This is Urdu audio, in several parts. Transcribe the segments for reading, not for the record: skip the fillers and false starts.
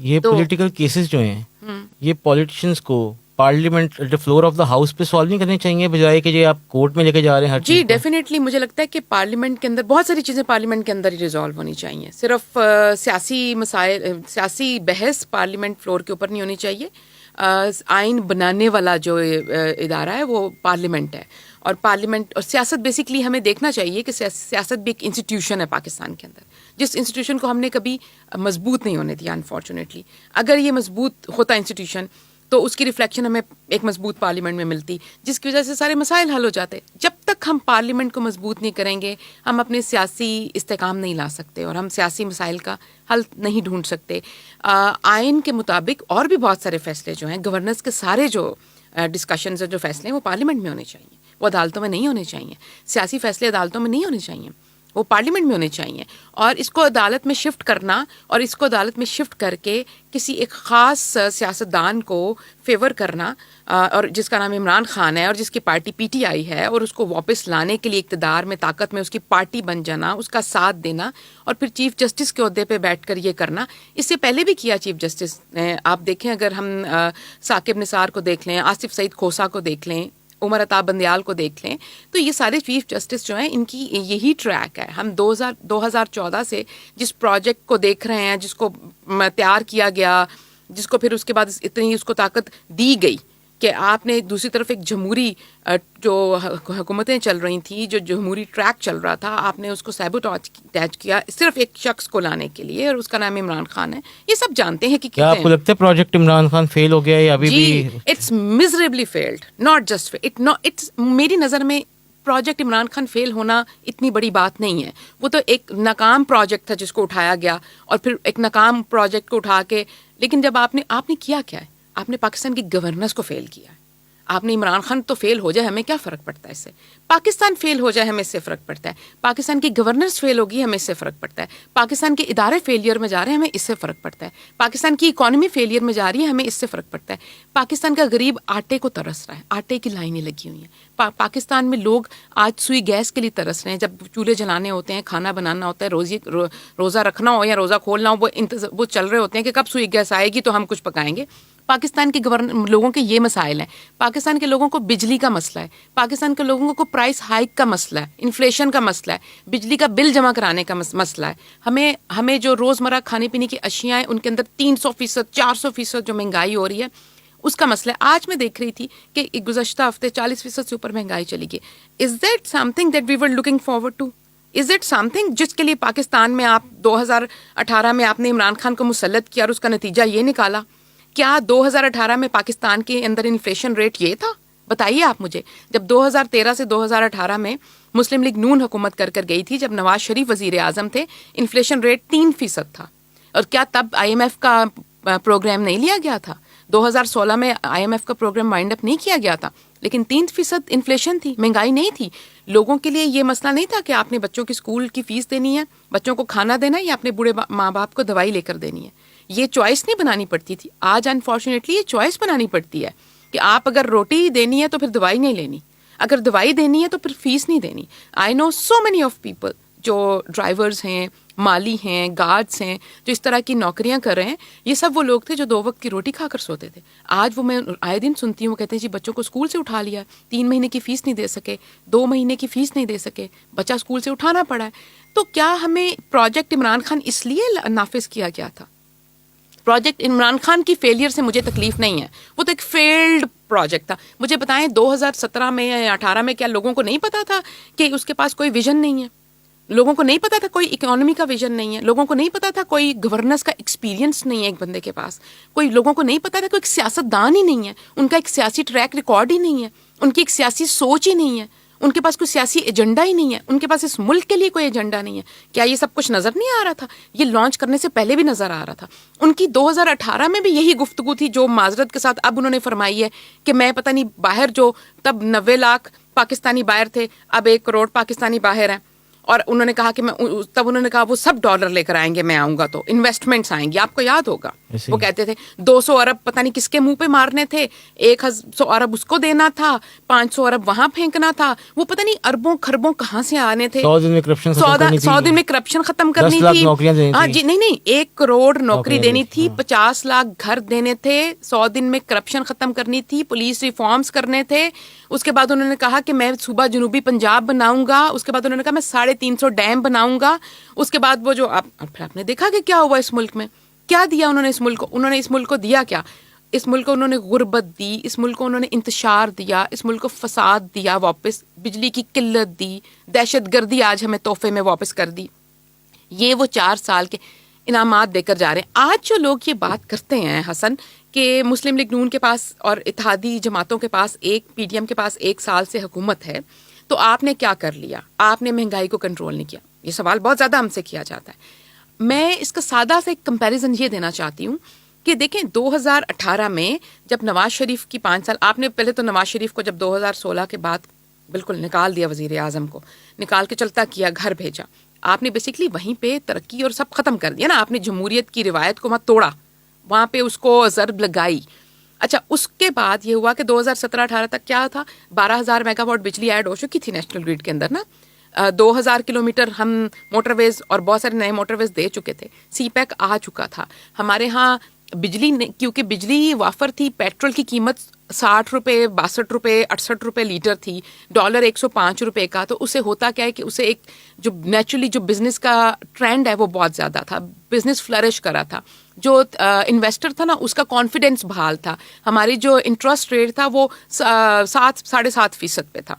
یہ پولیٹیکل کیسز جو ہیں یہ پولیٹیشینس کو parliament floor of the house پہ سالو نہیں کرنے چاہیے بجائے کہ یہ آپ کورٹ میں لے کے جا رہے ہیں ہر چیز. جی ڈیفینیٹلی مجھے لگتا ہے کہ پارلیمنٹ کے اندر بہت ساری چیزیں پارلیمنٹ کے اندر ہی ریزالو ہونی چاہیے. صرف سیاسی مسائل سیاسی بحث پارلیمنٹ فلور کے اوپر نہیں ہونی چاہیے. آئین بنانے والا جو ادارہ ہے وہ پارلیمنٹ ہے, اور پارلیمنٹ اور سیاست بیسکلی ہمیں دیکھنا چاہیے کہ سیاست بھی ایک انسٹیٹیوشن ہے پاکستان کے اندر, جس انسٹیٹیوشن کو ہم نے کبھی مضبوط نہیں ہونے دیا انفارچونیٹلی. اگر یہ مضبوط ہوتا انسٹیٹیوشن تو اس کی ریفلیکشن ہمیں ایک مضبوط پارلیمنٹ میں ملتی, جس کی وجہ سے سارے مسائل حل ہو جاتے. جب تک ہم پارلیمنٹ کو مضبوط نہیں کریں گے ہم اپنے سیاسی استحکام نہیں لا سکتے اور ہم سیاسی مسائل کا حل نہیں ڈھونڈ سکتے. آئین کے مطابق اور بھی بہت سارے فیصلے جو ہیں گورننس کے سارے جو ڈسکشنز جو فیصلے ہیں وہ پارلیمنٹ میں ہونے چاہیے, وہ عدالتوں میں نہیں ہونے چاہیے. سیاسی فیصلے عدالتوں میں نہیں ہونے چاہیے, وہ پارلیمنٹ میں ہونے چاہیے. اور اس کو عدالت میں شفٹ کرنا اور اس کو عدالت میں شفٹ کر کے کسی ایک خاص سیاستدان کو فیور کرنا, اور جس کا نام عمران خان ہے اور جس کی پارٹی پی ٹی آئی ہے, اور اس کو واپس لانے کے لیے اقتدار میں طاقت میں اس کی پارٹی بن جانا, اس کا ساتھ دینا اور پھر چیف جسٹس کے عہدے پہ بیٹھ کر یہ کرنا. اس سے پہلے بھی کیا چیف جسٹس نے. آپ دیکھیں اگر ہم ثاقب نثار کو دیکھ لیں, آصف سعید کھوسا کو دیکھ لیں, عمر عطا بندیال کو دیکھ لیں, تو یہ سارے چیف جسٹس جو ہیں ان کی یہی ٹریک ہے. ہم 2014 سے جس پروجیکٹ کو دیکھ رہے ہیں, جس کو تیار کیا گیا, جس کو پھر اس کے بعد اتنی اس کو طاقت دی گئی کہ آپ نے دوسری طرف ایک جمہوری جو حکومتیں چل رہی تھیں, جو جمہوری ٹریک چل رہا تھا, آپ نے اس کو سیبوٹیج کیا صرف ایک شخص کو لانے کے لیے, اور اس کا نام عمران خان ہے. یہ سب جانتے ہیں کہ کیا آپ کو لگتا ہے پروجیکٹ عمران خان فیل ہو گیا ہے یا ابھی بھی؟ It's miserably failed, not just it's میری نظر میں پروجیکٹ عمران خان فیل ہونا اتنی بڑی بات نہیں ہے. وہ تو ایک ناکام پروجیکٹ تھا جس کو اٹھایا گیا, اور پھر ایک ناکام پروجیکٹ کو اٹھا کے, لیکن جب آپ نے کیا ہے, آپ نے پاکستان کی گورننس کو فیل کیا ہے. آپ نے عمران خان تو فیل ہو جائے ہمیں کیا فرق پڑتا ہے اس سے, پاکستان فیل ہو جائے ہمیں اس سے فرق پڑتا ہے. پاکستان کی گورننس فیل ہوگی ہمیں اس سے فرق پڑتا ہے. پاکستان کے ادارے فیلئر میں جا رہے ہیں ہمیں اس سے فرق پڑتا ہے. پاکستان کی اکانومی فیلئر میں جا رہی ہے ہمیں اس سے فرق پڑتا ہے. پاکستان کا غریب آٹے کو ترس رہا ہے, آٹے کی لائنیں لگی ہوئی ہیں. پاکستان میں لوگ آج سوئی گیس کے لیے ترس رہے ہیں. جب چولہے جلانے ہوتے ہیں, کھانا بنانا ہوتا ہے, روزہ رکھنا ہو یا روزہ کھولنا ہو, وہ چل رہے ہوتے ہیں کہ کب سوئی گیس آئے گی تو ہم کچھ پکائیں گے. پاکستان کے لوگوں کے یہ مسائل ہیں. پاکستان کے لوگوں کو بجلی کا مسئلہ ہے, پاکستان کے لوگوں کو پرائس ہائیک کا مسئلہ ہے, انفلیشن کا مسئلہ ہے, بجلی کا بل جمع کرانے کا مسئلہ ہے. ہمیں جو روزمرہ کھانے پینے کی اشیاء ہیں ان کے اندر 300%, 400% جو مہنگائی ہو رہی ہے اس کا مسئلہ ہے. آج میں دیکھ رہی تھی کہ گزشتہ ہفتے 40% سے اوپر مہنگائی چلی گئی. Is that something that we were looking forward to? Is it something جس کے لیے پاکستان میں آپ 2018 میں آپ نے عمران خان کو مسلط کیا اور اس کا نتیجہ یہ نکالا؟ کیا 2018 میں پاکستان کے اندر انفلیشن ریٹ یہ تھا؟ بتائیے آپ مجھے. جب 2013 سے 2018 میں مسلم لیگ نون حکومت کر گئی تھی, جب نواز شریف وزیر اعظم تھے, انفلیشن ریٹ 3% تھا. اور کیا تب IMF کا پروگرام نہیں لیا گیا تھا؟ 2016 میں IMF کا پروگرام وائنڈ اپ نہیں کیا گیا تھا, لیکن 3% انفلیشن تھی, مہنگائی نہیں تھی. لوگوں کے لیے یہ مسئلہ نہیں تھا کہ آپ نے بچوں کی اسکول کی فیس دینی ہے, بچوں کو کھانا دینا ہے, یا اپنے بوڑھے ماں باپ کو دوائی لے کر دینی ہے. یہ چوائس نہیں بنانی پڑتی تھی. آج انفارچونیٹلی یہ چوائس بنانی پڑتی ہے کہ آپ اگر روٹی دینی ہے تو پھر دوائی نہیں لینی, اگر دوائی دینی ہے تو پھر فیس نہیں دینی. آئی نو سو مینی آف پیپل جو ڈرائیورز ہیں, مالی ہیں, گارڈز ہیں, جو اس طرح کی نوکریاں کر رہے ہیں. یہ سب وہ لوگ تھے جو 2 وقت کی روٹی کھا کر سوتے تھے. آج وہ میں آئے دن سنتی ہوں, کہتے ہیں جی بچوں کو اسکول سے اٹھا لیا, 3 مہینے کی فیس نہیں دے سکے, 2 مہینے کی فیس نہیں دے سکے, بچہ اسکول سے اٹھانا پڑا ہے. تو کیا ہمیں پروجیکٹ عمران خان اس لیے نافذ کیا گیا تھا؟ پروجیکٹ عمران خان کی فیلئر سے مجھے تکلیف نہیں ہے, وہ تو ایک فیلڈ پروجیکٹ تھا. مجھے بتائیں 2017 میں یا 18 میں کیا لوگوں کو نہیں پتا تھا کہ اس کے پاس کوئی ویژن نہیں ہے؟ لوگوں کو نہیں پتا تھا کوئی اکانومی کا ویژن نہیں ہے؟ لوگوں کو نہیں پتا تھا کوئی گورننس کا ایکسپیرینس نہیں ہے ایک بندے کے پاس؟ کوئی لوگوں کو نہیں پتا تھا کوئی ایک سیاست دان ہی نہیں ہے, ان کا ایک سیاسی ٹریک ریکارڈ ہی نہیں ہے, ان کی ایک سیاسی سوچ ہی نہیں ہے, ان کے پاس کوئی سیاسی ایجنڈا ہی نہیں ہے, ان کے پاس اس ملک کے لیے کوئی ایجنڈا نہیں ہے؟ کیا یہ سب کچھ نظر نہیں آ رہا تھا؟ یہ لانچ کرنے سے پہلے بھی نظر آ رہا تھا. ان کی 2018 میں بھی یہی گفتگو تھی جو معذرت کے ساتھ اب انہوں نے فرمائی ہے کہ میں پتہ نہیں باہر جو تب 90 لاکھ پاکستانی باہر تھے, اب 1 کروڑ پاکستانی باہر ہیں. اور انہوں نے کہا کہ میں تب انہوں نے کہا وہ سب ڈالر لے کر آئیں گے میں آؤں گا تو انویسٹمنٹس آئیں گی. آپ کو یاد ہوگا وہ کہتے تھے 200 ارب پتہ نہیں کس کے منہ پہ مارنے تھے, 100 ارب اس کو دینا تھا, 500 ارب وہاں پھینکنا تھا, وہ پتہ نہیں اربوں خربوں کہاں سے آنے تھے. 100 دن میں کرپشن ختم کرنی تھی, 100 دن میں کرپشن ختم کرنی تھی. ہاں جی, نہیں 1 کروڑ نوکری دینی تھی, 50 لاکھ گھر دینے تھے, 100 دن میں کرپشن ختم کرنی تھی, پولیس ریفارمز کرنے تھے. اس کے بعد انہوں نے کہا کہ میں صوبہ جنوبی پنجاب بناؤں گا. اس کے بعد انہوں نے کہا میں 350 ڈیم بناؤں گا. اس کے بعد وہ جو پھر آپ نے دیکھا کہ کیا ہوا اس ملک میں, کیا دیا انہوں نے اس ملک کو. انہوں نے اس ملک کو دیا کیا؟ اس ملک کو انہوں نے غربت دی, اس ملک کو انہوں نے انتشار دیا, اس ملک کو فساد دیا واپس, بجلی کی قلت دی, دہشت گردی آج ہمیں تحفے میں واپس کر دی. یہ وہ 4 سال کے انعامات دے کر جا رہے ہیں. آج جو لوگ یہ بات کرتے ہیں حسن کہ مسلم لیگ نون کے پاس اور اتحادی جماعتوں کے پاس پی ڈی ایم کے پاس 1 سال سے حکومت ہے, تو آپ نے کیا کر لیا, آپ نے مہنگائی کو کنٹرول نہیں کیا. یہ سوال بہت زیادہ ہم سے کیا جاتا ہے. میں اس کا سادہ سے ایک کمپیریزن یہ دینا چاہتی ہوں کہ دیکھیں 2018 میں جب نواز شریف کی 5 سال, آپ نے پہلے تو نواز شریف کو جب 2016 کے بعد بالکل نکال دیا, وزیر اعظم کو نکال کے چلتا کیا, گھر بھیجا. آپ نے بیسکلی وہیں پہ ترقی اور سب ختم کر دیا نا. آپ نے جمہوریت کی روایت کو مت توڑا, وہاں پہ اس کو ضرب لگائی. اچھا, اس کے بعد یہ ہوا کہ 2017-18 تک کیا تھا, 12,000 میگا واٹ بجلی ایڈ ہو چکی تھی نیشنل گریڈ کے اندر نا, 2,000 کلومیٹر ہم موٹر ویز اور بہت سارے نئے موٹر ویز دے چکے تھے, سی پیک آ چکا تھا ہمارے ہاں. بجلی کیونکہ بجلی وافر تھی, پیٹرول کی قیمت 60 روپے 62 روپے 68 روپے لیٹر تھی, ڈالر 105 روپے کا. تو اسے ہوتا کیا ہے کہ اسے ایک جو نیچرلی جو بزنس کا ٹرینڈ ہے وہ بہت زیادہ تھا, بزنس فلرش کرا تھا, جو انویسٹر تھا نا اس کا کانفیڈینس بحال تھا. ہماری جو انٹرسٹ ریٹ تھا وہ 7.5% پہ تھا.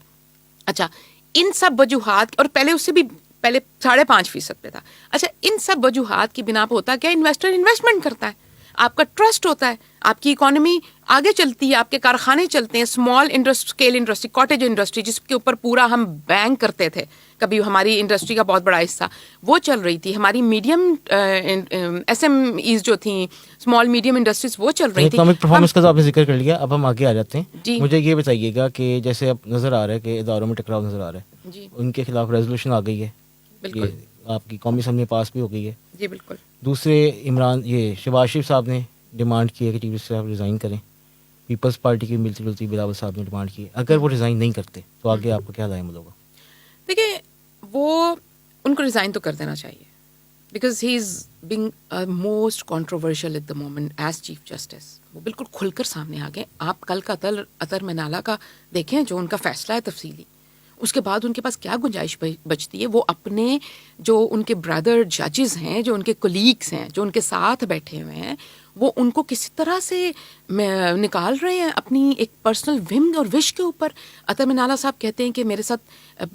اچھا, ان سب وجوہات, اور پہلے اس سے بھی پہلے 5.5% پہ تھا. اچھا, ان سب وجوہات کی بنا پہ ہوتا کیا, انویسٹر انویسٹمنٹ کرتا ہے, آپ کا ٹرسٹ ہوتا ہے, آپ کی اکانومی آگے چلتی ہے, آپ کے کارخانے چلتے ہیں. Small scale industry, cottage industry جس کے اوپر پورا ہم بینک کرتے تھے کبھی, ہماری انڈسٹری کا بہت بڑا حصہ وہ چل رہی تھی. ہماری میڈیم ایس ایم ایز جو تھیں, اسمال میڈیم انڈسٹریز وہ چل رہی تھیں. اکنامک پرفارمنس کا تو آپ نے ذکر کر لیا, اب ہم آگے آ جاتے ہیں. جی مجھے یہ بتائیے گا کہ جیسے اب نظر آ رہا ہے کہ اداروں میں ٹکراؤ نظر آ رہا ہے, جی ان کے خلاف ریزولوشن آ گئی ہے, بالکل آپ کی قومی اسمبلی پاس بھی ہو گئی ہے. جی بالکل. دوسرے شہباز شریف صاحب نے ڈیمانڈ کی ہے کہ چیف جسٹس صاحب ریزائن کریں. پیپلز پارٹی کی ملتی جلتی بلاول صاحب نے ڈیمانڈ کی ہے. اگر وہ ریزائن نہیں کرتے تو آگے آپ کو کیا رائے عمل ہوگا؟ دیکھیں, وہ ان کو ریزائن تو کر دینا چاہیے, because he is being most controversial at the moment as chief justice. وہ بالکل کھل کر سامنے آ گئے. آپ کل کا اطہر منالہ کا دیکھیں جو ان کا فیصلہ ہے تفصیلی, اس کے بعد ان کے پاس کیا گنجائش بچتی ہے. وہ اپنے جو ان کے برادر ججز ہیں, جو ان کے کولیگس ہیں, جو ان کے ساتھ بیٹھے ہوئے ہیں, وہ ان کو کسی طرح سے نکال رہے ہیں اپنی ایک پرسنل وم اور وش کے اوپر. اطہر منالہ صاحب کہتے ہیں کہ میرے ساتھ,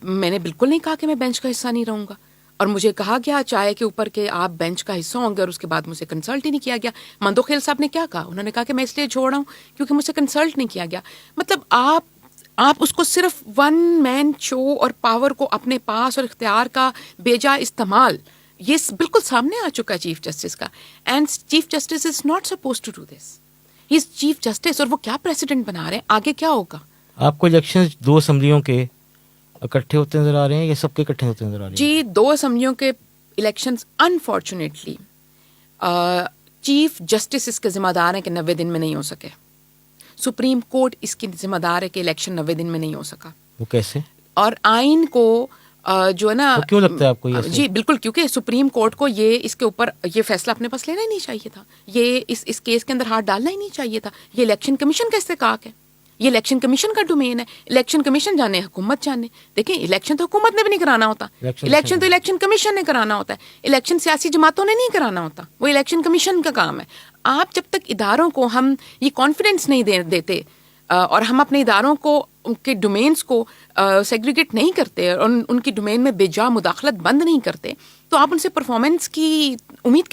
میں نے بالکل نہیں کہا کہ میں بینچ کا حصہ نہیں رہوں گا, اور مجھے کہا گیا چائے کے اوپر کہ آپ بینچ کا حصہ ہوں گے, اور اس کے بعد مجھے کنسلٹ ہی نہیں کیا گیا. مندوخیل صاحب نے کیا کہا, انہوں نے کہا کہ میں اس لیے چھوڑ رہا ہوں کیونکہ مجھ سے کنسلٹ نہیں کیا گیا. مطلب آپ اس کو صرف ون مین شو اور پاور کو اپنے پاس اور اختیار کا بیجا استعمال, یہ بالکل سامنے آ چکا ہے چیف جسٹس کا. And chief justice is not suppose to do this, he is chief justice, اور وہ کیا پریسیڈنٹ بنا رہے ہیں, آگے کیا ہوگا. آپ کو الیکشن 2 اسمبلیوں کے اکٹھے ہوتے نظر آ رہے ہیں یا سب کے اکٹھے ہوتے نظر آ رہے ہیں؟ جی, 2 اسمبلیوں کے الیکشنز انفارچونیٹلی چیف جسٹس اس کے ذمہ دار ہیں کہ 90 دن میں نہیں ہو سکے. سپریم کورٹ اس کی ذمہ دار ہے کہ الیکشن 90 دن میں نہیں ہو سکا. وہ کیسے؟ اور آئین کو جو ہے نا, کیوں لگتا ہے آپ کو یہ؟ جی بالکل, کیونکہ سپریم کورٹ کو اس کے اوپر یہ فیصلہ اپنے پاس لینا ہی نہیں چاہیے تھا, یہ اس کیس کے اندر ہاتھ ڈالنا ہی نہیں چاہیے تھا. یہ الیکشن کمیشن کا استحقاق ہے, یہ الیکشن کمیشن کا ڈومین ہے. الیکشن کمیشن جانے, حکومت جانے. دیکھیں, الیکشن تو حکومت نے بھی نہیں کرانا ہوتا, الیکشن تو الیکشن کمیشن نے کرانا ہوتا ہے. الیکشن سیاسی جماعتوں نے نہیں کرانا ہوتا, وہ الیکشن کمیشن کا کام ہے. آپ جب تک اداروں کو ہم یہ کانفیڈنس نہیں دیتے اور ہم اپنے اداروں کو ان کے ڈومینس کو سیگریگیٹ نہیں کرتے اور ان کی ڈومین میں بے جا مداخلت بند نہیں کرتے, تو آپ ان سے پرفارمنس کی امید